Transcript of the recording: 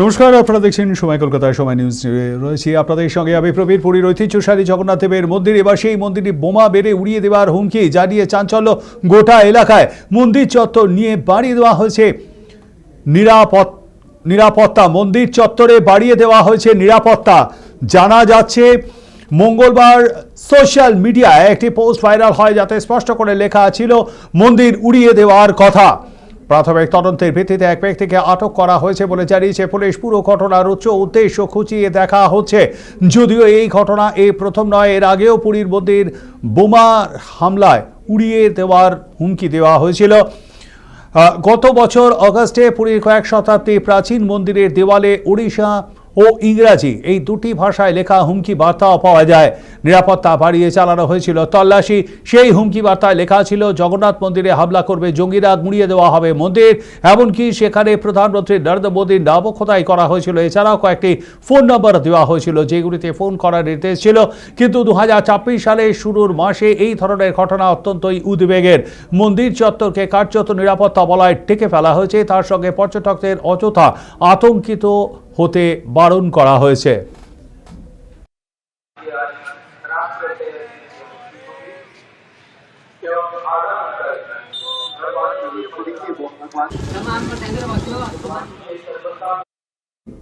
নমস্কার, আপনারা দেখছেন সময় কলকাতায় সময় নিউজ রয়েছে আপনাদের সঙ্গে। আমি প্রবীর। পুরীর ঐতিহ্যশালী জগন্নাথ দেবের মন্দির, এবার সেই মন্দিরে বোমা বেড়ে উড়িয়ে দেওয়ার হুমকি জানিয়ে চাঞ্চল্য গোটা এলাকায়। মন্দির চত্বর নিয়ে বাড়িয়ে দেওয়া হয়েছে নিরাপত্তা। মন্দির চত্বরে বাড়িয়ে দেওয়া হয়েছে নিরাপত্তা। জানা যাচ্ছে মঙ্গলবার সোশ্যাল মিডিয়ায় একটি পোস্ট ভাইরাল হয়, যাতে স্পষ্ট করে লেখা ছিল মন্দির উড়িয়ে দেওয়ার কথা। প্রাথমিক তদন্তের ভিত্তিতে এক ব্যক্তিকে আটক করা হয়েছে বলে জানিয়েছে পুলিশ। পুরো ঘটনার উদ্দেশ্য খুঁচিয়ে দেখা হচ্ছে। যদিও এই ঘটনা এই প্রথম নয়, এর আগেও পুরীর মন্দির বোমার হামলায় উড়িয়ে দেওয়ার হুমকি দেওয়া হয়েছিল। গত বছর অগাস্টে পুরীর কয়েক শতাব্দী প্রাচীন মন্দিরের দেওয়ালে ওড়িশা ও ইংরাজি এই দুটি ভাষায় লেখা হুমকি বার্তাও পাওয়া যায়। নিরাপত্তা বাড়িয়ে চালানো হয়েছিল তল্লাশি। সেই হুমকি বার্তায় লেখা ছিল জগন্নাথ মন্দিরে হামলা করবে জঙ্গিরা, গুঁড়িয়ে দেওয়া হবে মন্দির। এমনকি সেখানে প্রধানমন্ত্রী নরেন্দ্র মোদীর নামও খোদাই করা হয়েছিল। এছাড়াও কয়েকটি ফোন নম্বর দেওয়া হয়েছিল যেগুলিতে ফোন করার নির্দেশ ছিল। কিন্তু 2024 সালের শুরুর মাসে এই ধরনের ঘটনা অত্যন্তই উদ্বেগের। মন্দির চত্বরকে কার্যত নিরাপত্তা বলয় ঢেকে ফেলা হয়েছে। তার সঙ্গে পর্যটকদের অযথা আতঙ্কিত হতে বারণ করা হয়েছে।